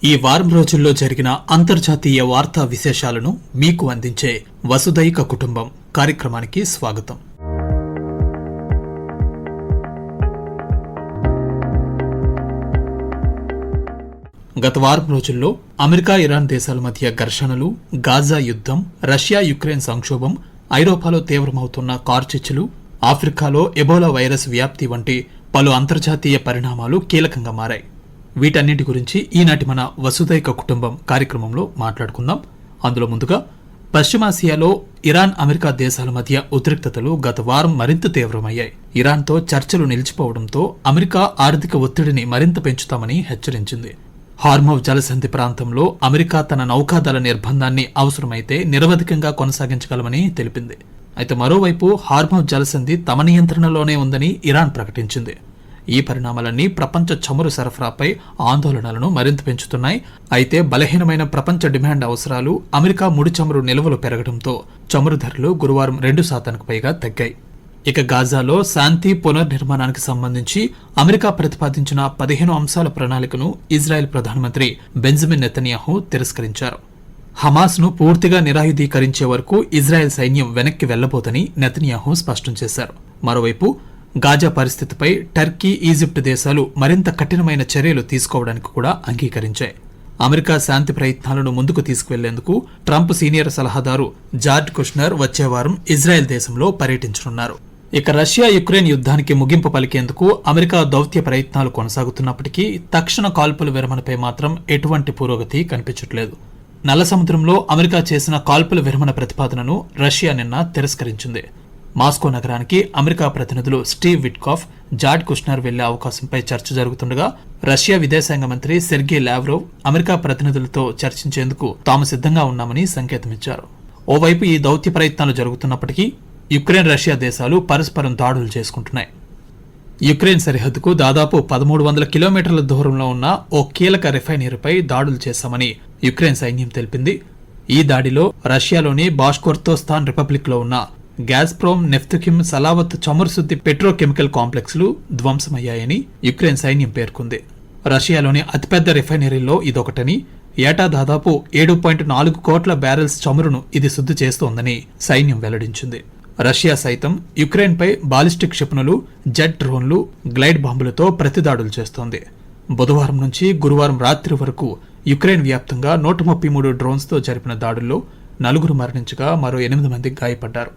ఈ వారం రోజుల్లో జరిగిన అంతర్జాతీయ వార్తా విశేషాలను మీకు అందించే వసుదైక కుటుంబం కార్యక్రమానికి స్వాగతం. గత వారం రోజుల్లో అమెరికా ఇరాన్ దేశాల మధ్య ఘర్షణలు, గాజా యుద్ధం, రష్యా యుక్రెయిన్ సంక్షోభం, ఐరోపాలో తీవ్రమవుతున్న కార్చిచ్చులు, ఆఫ్రికాలో ఎబోలా వైరస్ వ్యాప్తి వంటి పలు అంతర్జాతీయ పరిణామాలు కీలకంగా మారాయి. వీటన్నింటి గురించి ఈనాటి మన వసుదైక కుటుంబం కార్యక్రమంలో మాట్లాడుకుందాం. అందులో ముందుగా పశ్చిమాసియాలో ఇరాన్ అమెరికా దేశాల మధ్య ఉద్రిక్తతలు గత వారం మరింత తీవ్రమయ్యాయి. ఇరాన్తో చర్చలు నిలిచిపోవడంతో అమెరికా ఆర్థిక ఒత్తిడిని మరింత పెంచుతామని హెచ్చరించింది. హార్మోజ్ జలసంధి ప్రాంతంలో అమెరికా తన నౌకాదళ నిర్బంధాన్ని అవసరమైతే నిరవధికంగా కొనసాగించగలమని తెలిపింది. అయితే మరోవైపు హార్మోజ్ జలసంధి తమ నియంత్రణలోనే ఉందని ఇరాన్ ప్రకటించింది. ఈ పరిణామాలన్నీ ప్రపంచ చమురు సరఫరాపై ఆందోళనలను మరింత పెంచుతున్నాయి. అయితే బలహీనమైన ప్రపంచ డిమాండ్ అవసరాలు, అమెరికా ముడి చమురు నిల్వలు పెరగడంతో చమురు ధరలు గురువారం 2% పైగా తగ్గాయి. ఇక గాజాలో శాంతి పునర్నిర్మాణానికి సంబంధించి అమెరికా ప్రతిపాదించిన 15 అంశాల ప్రణాళికను ఇజ్రాయెల్ ప్రధానమంత్రి బెంజమిన్ నెతన్యాహు తిరస్కరించారు. హమాస్ ను పూర్తిగా నిరాయుధీకరించే వరకు ఇజ్రాయెల్ సైన్యం వెనక్కి వెళ్లబోదని నెతన్యాహు స్పష్టం చేశారు. మరోవైపు గాజా పరిస్థితిపై టర్కీ, ఈజిప్ట్ దేశాలు మరింత కఠినమైన చర్యలు తీసుకోవడానికి కూడా అంగీకరించాయి. అమెరికా శాంతి ప్రయత్నాలను ముందుకు తీసుకువెళ్లేందుకు ట్రంప్ సీనియర్ సలహాదారు జార్జ్ కుష్నర్ వచ్చే వారం ఇజ్రాయెల్ దేశంలో పర్యటించనున్నారు. ఇక రష్యా యుక్రెయిన్ యుద్ధానికి ముగింపు పలికేందుకు అమెరికా దౌత్య ప్రయత్నాలు కొనసాగుతున్నప్పటికీ తక్షణ కాల్పుల విరమణపై మాత్రం ఎటువంటి పురోగతి కనిపించట్లేదు. నల్ల సముద్రంలో అమెరికా చేసిన కాల్పుల విరమణ ప్రతిపాదనను రష్యా నిన్న తిరస్కరించింది. మాస్కో నగరానికి అమెరికా ప్రతినిధులు స్టీవ్ విట్కాఫ్, జార్జ్ కుష్నర్ వెళ్లే అవకాశంపై చర్చ జరుగుతుండగా రష్యా విదేశాంగ మంత్రి సెర్గీ లావ్రోవ్ అమెరికా ప్రతినిధులతో చర్చించేందుకు తాము సిద్ధంగా ఉన్నామని సంకేతమిచ్చారు. ఓవైపు ఈ దౌత్య ప్రయత్నాలు జరుగుతున్నప్పటికీ యుక్రెయిన్, రష్యా దేశాలు పరస్పరం దాడులు చేసుకుంటున్నాయి. యుక్రెయిన్ సరిహద్దుకు దాదాపు 1300 కిలోమీటర్ల దూరంలో ఉన్న ఓ కీలక రిఫైనరీపై దాడులు చేశామని యుక్రెయిన్ సైన్యం తెలిపింది. ఈ దాడిలో రష్యాలోని బాష్కోర్తోస్తాన్ రిపబ్లిక్ లో ఉన్న గ్యాజ్ప్రోమ్, నెఫ్తుకిమ్, సలావత్ చమురు శుద్ధి పెట్రోకెమికల్ కాంప్లెక్స్లు ధ్వంసమయ్యాయని యుక్రెయిన్ సైన్యం పేర్కొంది. రష్యాలోని అతిపెద్ద రిఫైనరీల్లో ఇదొకటని, ఏటా దాదాపు 7.4 కోట్ల బ్యారెల్స్ చమురును ఇది శుద్ధి చేస్తోందని సైన్యం వెల్లడించింది. రష్యా సైతం యుక్రెయిన్పై బాలిస్టిక్ క్షిపణులు, జెట్ డ్రోన్లు, గ్లైడ్ బాంబులతో ప్రతిదాడులు చేస్తోంది. బుధవారం నుంచి గురువారం రాత్రి వరకు యుక్రెయిన్ వ్యాప్తంగా 133 డ్రోన్స్తో జరిపిన దాడుల్లో 4 మరణించగా మరో 8 మంది గాయపడ్డారు.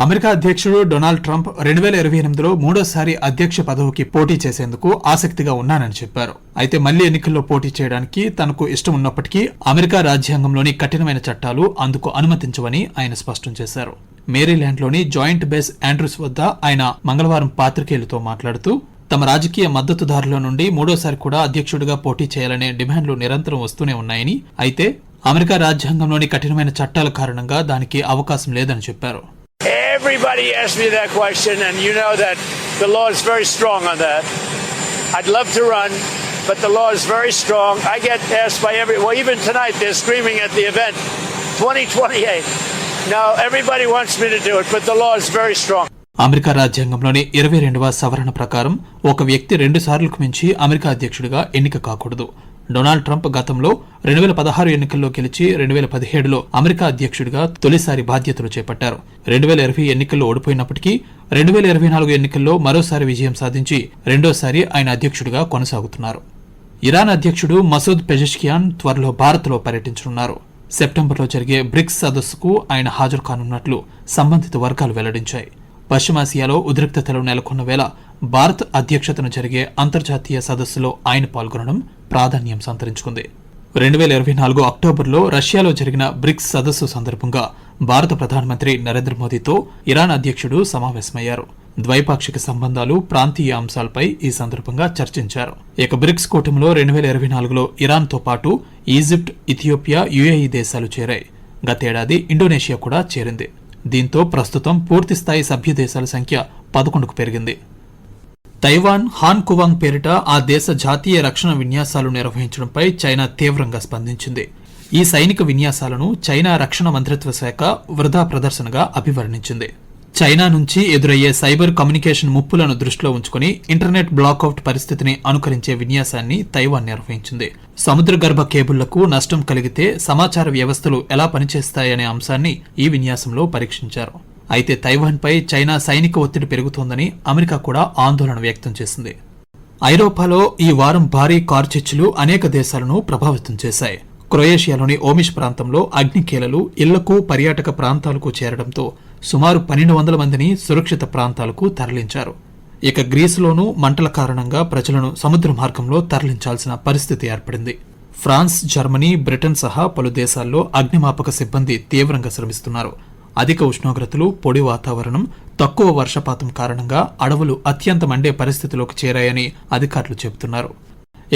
అమెరికా అధ్యక్షుడు డొనాల్డ్ ట్రంప్ 2028లో మూడోసారి అధ్యక్ష పదవికి పోటీ చేసేందుకు ఆసక్తిగా ఉన్నానని చెప్పారు. అయితే మళ్లీ ఎన్నికల్లో పోటీ చేయడానికి తనకు ఇష్టం ఉన్నప్పటికీ అమెరికా రాజ్యాంగంలోని కఠినమైన చట్టాలు అందుకు అనుమతించవని ఆయన స్పష్టం చేశారు. మేరీల్యాండ్లోని జాయింట్ బేస్ ఆండ్రూస్ వద్ద ఆయన మంగళవారం పాత్రికేయులతో మాట్లాడుతూ తమ రాజకీయ మద్దతుదారుల నుండి మూడోసారి కూడా అధ్యక్షుడిగా పోటీ చేయాలనే డిమాండ్లు నిరంతరం వస్తూనే ఉన్నాయని, అయితే అమెరికా రాజ్యాంగంలోని కఠినమైన చట్టాల కారణంగా దానికి అవకాశం లేదని చెప్పారు. Everybody asked me that question, and you know that the law is very strong on that. I'd love to run, but the law is very strong. I get asked by even tonight they're screaming at the event, 2028. No, everybody wants me to do it, but the law is very strong. America రాజ్యాంగంలోని 22వ సవరణ ప్రకారం ఒక వ్యక్తి 2 సార్లకు మించి America అధ్యక్షుడిగా ఎన్నిక కాకూడదు. Donald Trump గతంలో 2016 ఎన్నికల్లో గెలిచి 2017లో అమెరికా అధ్యక్షుడిగా తొలిసారి బాధ్యతలు చేపట్టారు. 2020 ఎన్నికల్లో ఓడిపోయినప్పటికీ 2024 ఎన్నికల్లో మరోసారి విజయం సాధించి రెండోసారి ఆయన అధ్యక్షుడిగా కొనసాగుతున్నారు. ఇరాన్ అధ్యక్షుడు మసూద్ పెజెష్కియాన్ త్వరలో భారత్లో పర్యటించనున్నారు. సెప్టెంబర్లో జరిగే బ్రిక్స్ సదస్సుకు ఆయన హాజరు కానున్నట్లు సంబంధిత వర్గాలు వెల్లడించాయి. పశ్చిమాసియాలో ఉద్రిక్తతలు నెలకొన్న వేళ భారత్ అధ్యక్షతను జరిగే అంతర్జాతీయ సదస్సులో ఆయన పాల్గొనడం ప్రాధాన్యం సంతరించుకుంది. 2024 అక్టోబర్లో రష్యాలో జరిగిన బ్రిక్స్ సదస్సు సందర్భంగా భారత ప్రధానమంత్రి నరేంద్ర మోదీతో ఇరాన్ అధ్యక్షుడు సమావేశమయ్యారు. ద్వైపాక్షిక సంబంధాలు, ప్రాంతీయ అంశాలపై ఈ సందర్భంగా చర్చించారు. ఇక బ్రిక్స్ కూటమిలో 2024లో ఇరాన్తో పాటు ఈజిప్ట్, ఇథియోపియా, యుఏఈ దేశాలు చేరాయి. గతేడాది ఇండోనేషియా కూడా చేరింది. దీంతో ప్రస్తుతం పూర్తిస్థాయి సభ్య దేశాల సంఖ్య 11కు పెరిగింది. తైవాన్ హాన్ కువాంగ్ పేరిట ఆ దేశ జాతీయ రక్షణ విన్యాసాలు నిర్వహించడంపై చైనా తీవ్రంగా స్పందించింది. ఈ సైనిక విన్యాసాలను చైనా రక్షణ మంత్రిత్వ శాఖ వృధా ప్రదర్శనగా అభివర్ణించింది. చైనా నుంచి ఎదురయ్యే సైబర్ కమ్యూనికేషన్ ముప్పులను దృష్టిలో ఉంచుకుని ఇంటర్నెట్ బ్లాకౌట్ పరిస్థితిని అనుకరించే విన్యాసాన్ని తైవాన్ నిర్వహించింది. సముద్రగర్భ కేబుళ్లకు నష్టం కలిగితే సమాచార వ్యవస్థలు ఎలా పనిచేస్తాయనే అంశాన్ని ఈ విన్యాసంలో పరీక్షించారు. అయితే తైవాన్పై చైనా సైనిక ఒత్తిడి పెరుగుతోందని అమెరికా కూడా ఆందోళన వ్యక్తం చేసింది. ఐరోపాలో ఈ వారం భారీ కార్చిచ్చులు అనేక దేశాలను ప్రభావితం చేశాయి. క్రొయేషియాలోని ఓమిష్ ప్రాంతంలో అగ్నికీలలు ఇళ్లకు, పర్యాటక ప్రాంతాలకు చేరడంతో సుమారు 1200 మందిని సురక్షిత ప్రాంతాలకు తరలించారు. ఇక గ్రీసులోనూ మంటల కారణంగా ప్రజలను సముద్ర మార్గంలో తరలించాల్సిన పరిస్థితి ఏర్పడింది. ఫ్రాన్స్, జర్మనీ, బ్రిటన్ సహా పలు దేశాల్లో అగ్నిమాపక సిబ్బంది తీవ్రంగా శ్రమిస్తున్నారు. అధిక ఉష్ణోగ్రతలు, పొడి వాతావరణం, తక్కువ వర్షపాతం కారణంగా అడవులు అత్యంత మండే పరిస్థితిలోకి చేరాయని అధికారులు చెబుతున్నారు.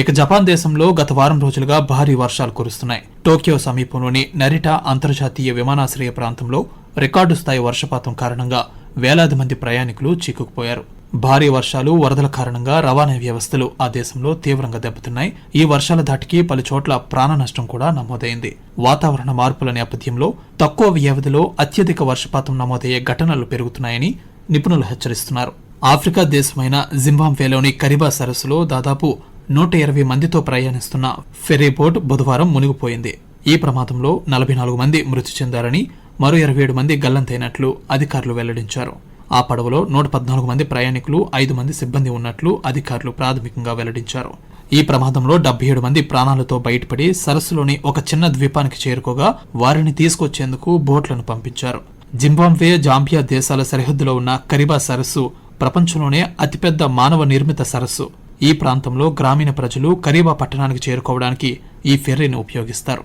ఇక జపాన్ దేశంలో గత వారం రోజులుగా భారీ వర్షాలు కురుస్తున్నాయి. టోక్యో సమీపంలోని నరిటా అంతర్జాతీయ విమానాశ్రయ ప్రాంతంలో రికార్డు స్థాయి వర్షపాతం కారణంగా వేలాది మంది ప్రయాణికులు చిక్కుకుపోయారు. భారీ వర్షాలు, వరదల కారణంగా రవాణా వ్యవస్థలు ఆ దేశంలో తీవ్రంగా దెబ్బతిన్నాయి. ఈ వర్షాల ధాటికి పలు చోట్ల ప్రాణ నష్టం కూడా నమోదైంది. వాతావరణ మార్పుల నేపథ్యంలో తక్కువ వ్యవధిలో అత్యధిక వర్షపాతం నమోదయ్యే ఘటనలు పెరుగుతున్నాయని నిపుణులు హెచ్చరిస్తున్నారు. ఆఫ్రికా దేశమైన జింబాబ్వేలోని కరిబా సరస్సులో దాదాపు 120 మందితో ప్రయాణిస్తున్న ఫెర్రీ బోట్ బుధవారం మునిగిపోయింది. ఈ ప్రమాదంలో 44 మంది మృతి చెందారని, మరో 27 మంది గల్లంతైనట్లు అధికారులు వెల్లడించారు. ఆ పడవలో 114 మంది ప్రయాణికులు, 5 మంది సిబ్బంది ఉన్నట్లు అధికారులు ప్రాథమికంగా వెల్లడించారు. ఈ ప్రమాదంలో 77 మంది ప్రాణాలతో బయటపడి సరస్సులోని ఒక చిన్న ద్వీపానికి చేరుకోగా వారిని తీసుకొచ్చేందుకు బోట్లను పంపించారు. జింబాబ్వే, జాంబియా దేశాల సరిహద్దులో ఉన్న కరిబా సరస్సు ప్రపంచంలోనే అతిపెద్ద మానవ నిర్మిత సరస్సు. ఈ ప్రాంతంలో గ్రామీణ ప్రజలు కరీబా పట్టణానికి చేరుకోవడానికి ఈ ఫెర్రీని ఉపయోగిస్తారు.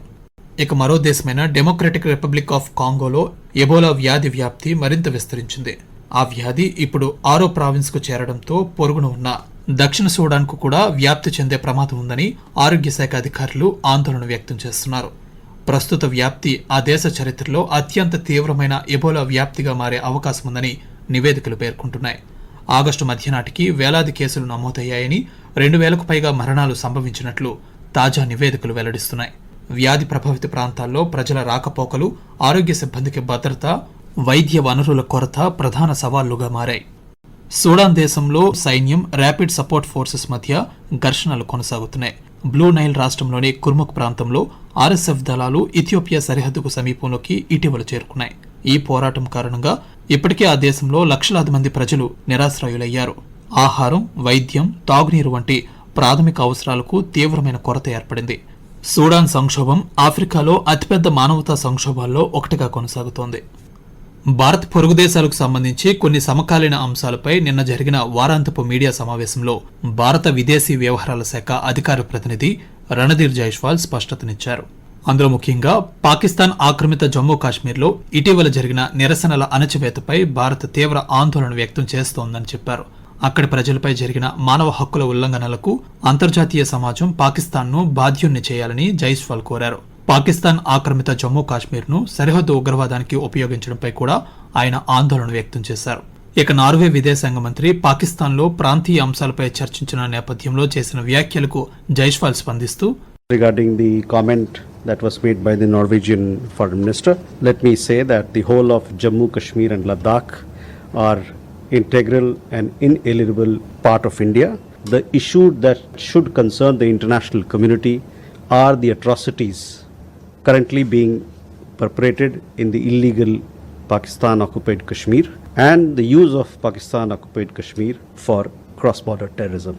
ఇక మరో దేశమైన డెమోక్రటిక్ రిపబ్లిక్ ఆఫ్ కాంగోలో ఎబోలా వ్యాధి వ్యాప్తి మరింత విస్తరించింది. ఆ వ్యాధి ఇప్పుడు 6వ ప్రావిన్స్ కు చేరడంతో పొరుగున ఉన్న దక్షిణ సూడాన్ కు కూడా వ్యాప్తి చెందే ప్రమాదం ఉందని ఆరోగ్య శాఖ అధికారులు ఆందోళన వ్యక్తం చేస్తున్నారు. ప్రస్తుత వ్యాప్తి ఆ దేశ చరిత్రలో అత్యంత తీవ్రమైన ఎబోలా వ్యాప్తిగా మారే అవకాశం ఉందని నివేదికలు పేర్కొంటున్నాయి. ఆగస్టు మధ్య నాటికి వేలాది కేసులు నమోదయ్యాయని, 2000కు పైగా మరణాలు సంభవించినట్లు తాజా నివేదికలు వెల్లడిస్తున్నాయి. వ్యాధి ప్రభావిత ప్రాంతాల్లో ప్రజల రాకపోకలు, ఆరోగ్య సిబ్బందికి భద్రత, వైద్య వనరుల కొరత ప్రధాన సవాళ్లుగా మారాయి. సూడాన్ దేశంలో సైన్యం, ర్యాపిడ్ సపోర్ట్ ఫోర్సెస్ మధ్య ఘర్షణలు కొనసాగుతున్నాయి. బ్లూ నైల్ రాష్ట్రంలోని కుర్ముక్ ప్రాంతంలో ఆర్ఎస్ఎఫ్ దళాలు ఇథియోపియా సరిహద్దుకు సమీపంలోకి ఇటీవల చేరుకున్నాయి. ఈ పోరాటం కారణంగా ఇప్పటికే ఆ దేశంలో లక్షలాది మంది ప్రజలు నిరాశ్రయులయ్యారు. ఆహారం, వైద్యం, తాగునీరు వంటి ప్రాథమిక అవసరాలకు తీవ్రమైన కొరత ఏర్పడింది. సూడాన్ సంక్షోభం ఆఫ్రికాలో అతిపెద్ద మానవతా సంక్షోభాల్లో ఒకటిగా కొనసాగుతోంది. భారత్ పొరుగు దేశాలకు సంబంధించి కొన్ని సమకాలీన అంశాలపై నిన్న జరిగిన వారాంతపు మీడియా సమావేశంలో భారత విదేశీ వ్యవహారాల శాఖ అధికార ప్రతినిధి రణధీర్ జైస్వాల్ స్పష్టతనిచ్చారు. అందులో ముఖ్యంగా పాకిస్తాన్ ఆక్రమిత జమ్మూ కాశ్మీర్లో ఇటీవల జరిగిన నిరసనల అణచివేతపై భారత్ తీవ్ర ఆందోళన వ్యక్తం చేస్తోందని చెప్పారు. అక్కడి ప్రజలపై జరిగిన మానవ హక్కుల ఉల్లంఘనలకు అంతర్జాతీయ సమాజం పాకిస్తాన్ను బాధ్యుణ్ణి చేయాలని జైస్వాల్ కోరారు. పాకిస్తాన్ ఆక్రమిత జమ్మూ కాశ్మీర్ను సరిహద్దు ఉగ్రవాదానికి ఉపయోగించడంపై కూడా ఆయన ఆందోళన వ్యక్తం చేశారు. ఇక నార్వే విదేశాంగ మంత్రి పాకిస్తాన్లో ప్రాంతీయ అంశాలపై చర్చించిన నేపథ్యంలో చేసిన వ్యాఖ్యలకు జైస్వాల్ స్పందిస్తూ, regarding the comment that was made by the Norwegian Foreign Minister, let me say that the whole of Jammu, Kashmir and Ladakh are integral and inalienable part of India. The issue that should concern the international community are the atrocities currently being perpetrated in the illegal Pakistan occupied Kashmir and the use of Pakistan occupied Kashmir for cross-border terrorism.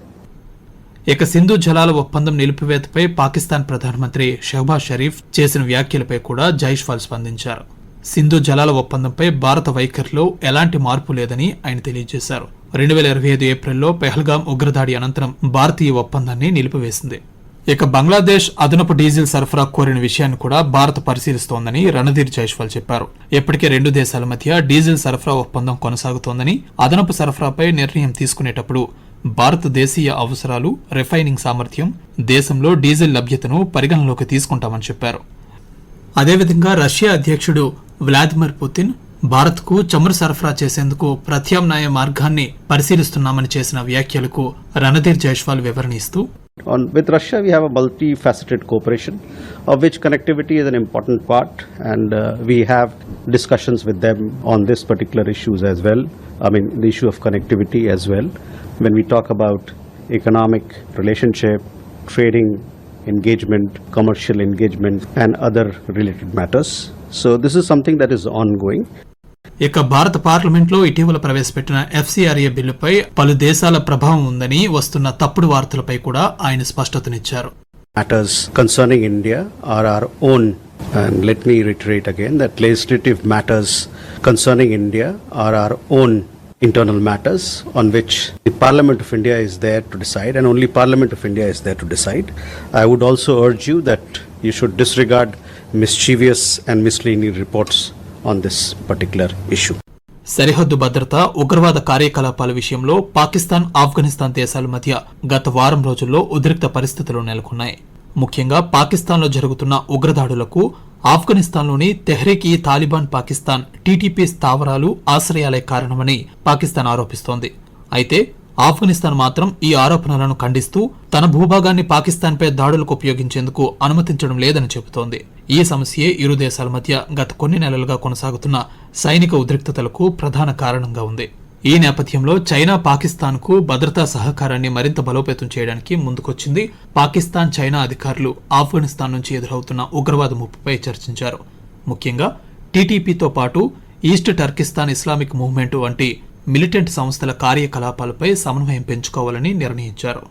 ఇక సింధు జలాల ఒప్పందం నిలిపివేతపై పాకిస్తాన్ ప్రధానమంత్రి షహబాజ్ షరీఫ్ చేసిన వ్యాఖ్యలపై కూడా జైస్వాల్ స్పందించారు. సింధు జలాల ఒప్పందంపై భారత వైఖరిలో ఎలాంటి మార్పు లేదని ఆయన తెలియజేశారు. 2025 ఏప్రిల్లో పెహల్గాం ఉగ్రదాడి అనంతరం భారత్ ఈ ఒప్పందాన్ని నిలిపివేసింది. ఇక బంగ్లాదేశ్ అదనపు డీజిల్ సరఫరా కోరిన విషయాన్ని కూడా భారత్ పరిశీలిస్తోందని రణధీర్ జైస్వాల్ చెప్పారు. ఇప్పటికే 2 దేశాల మధ్య డీజిల్ సరఫరా ఒప్పందం కొనసాగుతోందని, అదనపు సరఫరాపై నిర్ణయం తీసుకునేటప్పుడు భారత దేశీయ అవసరాలు, రిఫైనింగ్ సామర్థ్యం, దేశంలో డీజిల్ లభ్యతను పరిగణలోకి తీసుకుంటామని చెప్పారు. అదేవిధంగా రష్యా అధ్యక్షుడు వ్లాదిమిర్ పుతిన్ భారత్కు చమురు సరఫరా చేసేందుకు ప్రత్యామ్నాయ మార్గాన్ని పరిశీలిస్తున్నామని చేసిన వ్యాఖ్యలకు రణధీర్ జైస్వాల్ వివరణ ఇస్తూ, With Russia, we have a multifaceted cooperation, of which connectivity is an important part, and we have discussions with them on this particular issues as well. I mean, the issue of connectivity as well. When we talk about economic relationship, trading engagement, commercial engagement, and other related matters. So this is something that is ongoing. ఇక భారత పార్లమెంట్లో ఇటీవల ప్రవేశపెట్టిన FCRA బిల్లుపై పలు దేశాల ప్రభావం ఉందని వస్తున్న తప్పుడు వార్తలపై కూడా ఆయన స్పష్టతనిచ్చారు. Matters concerning India are our own, and let me reiterate again that legislative matters concerning India are our own internal matters on which the Parliament of India is there to decide, and only Parliament of India is there to decide. I would also urge you that you should disregard mischievous and misleading reports on this particular issue. సరిహద్దు భద్రత, ఉగ్రవాద కార్యకలాపాల విషయంలో పాకిస్తాన్, ఆఫ్ఘనిస్తాన్ దేశాల మధ్య గత వారం రోజుల్లో ఉద్రిక్త పరిస్థితులు నెలకొన్నాయి. ముఖ్యంగా పాకిస్తాన్లో జరుగుతున్న ఉగ్రదాడులకు ఆఫ్ఘనిస్తాన్లోని తెహ్రీక్-ఈ-తాలిబాన్ పాకిస్తాన్ టీటీపీ స్థావరాలు, ఆశ్రయాలే కారణమని పాకిస్తాన్ ఆరోపిస్తోంది. అయితే ఆఫ్ఘనిస్తాన్ మాత్రం ఈ ఆరోపణలను ఖండిస్తూ తన భూభాగాన్ని పాకిస్తాన్పై దాడులకు ఉపయోగించేందుకు అనుమతించడం లేదని చెబుతోంది. ఈ సమస్యే ఇరు దేశాల మధ్య గత కొన్ని నెలలుగా కొనసాగుతున్న సైనిక ఉద్రిక్తతలకు ప్రధాన కారణంగా ఉంది. ఈ నేపథ్యంలో చైనా పాకిస్తాన్కు భద్రతా సహకారాన్ని మరింత బలోపేతం చేయడానికి ముందుకొచ్చింది. పాకిస్తాన్, చైనా అధికారులు ఆఫ్ఘనిస్తాన్ నుంచి ఎదురవుతున్న ఉగ్రవాద ముప్పుపై చర్చించారు. ముఖ్యంగా టీటీపీతో పాటు ఈస్ట్ టర్కిస్తాన్ ఇస్లామిక్ మూవ్మెంట్ వంటి మిలిటెంట్ సంస్థల కార్యకలాపాలపై సమన్వయం పెంచుకోవాలని నిర్ణయించారు.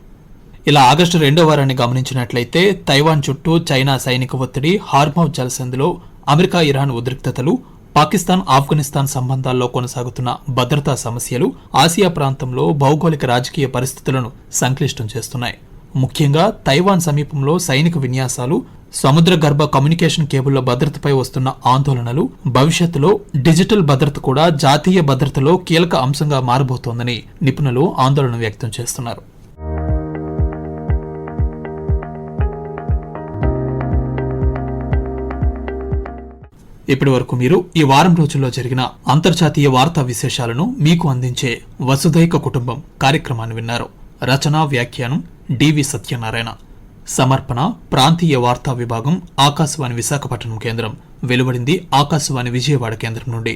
ఇలా ఆగస్టు 2వ వారాన్ని గమనించినట్లయితే తైవాన్ చుట్టూ చైనా సైనిక ఒత్తిడి, హార్మౌజ్ జలసంధిలో అమెరికా, ఇరాన్ ఉద్రిక్తతలు, పాకిస్తాన్, ఆఫ్ఘనిస్తాన్ సంబంధాల్లో కొనసాగుతున్న భద్రతా సమస్యలు ఆసియా ప్రాంతంలో భౌగోళిక రాజకీయ పరిస్థితులను సంక్లిష్టం చేస్తున్నాయి. ముఖ్యంగా తైవాన్ సమీపంలో సైనిక విన్యాసాలు, సముద్ర గర్భ కమ్యూనికేషన్ కేబుళ్ల భద్రతపై వస్తున్న ఆందోళనలు, భవిష్యత్తులో డిజిటల్ భద్రత కూడా జాతీయ భద్రతలో కీలక అంశంగా మారబోతోందని నిపుణులు ఆందోళన వ్యక్తం చేస్తున్నారు. ఇప్పటి వరకు మీరు ఈ వారం రోజుల్లో జరిగిన అంతర్జాతీయ వార్తా విశేషాలను మీకు అందించే వసుధైక కుటుంబం కార్యక్రమాన్ని విన్నారు. రచన, వ్యాఖ్యానం డివి సత్యనారాయణ. సమర్పణ ప్రాంతీయ వార్తా విభాగం, ఆకాశవాణి విశాఖపట్నం కేంద్రం. వెలువడింది ఆకాశవాణి విజయవాడ కేంద్రం నుండి.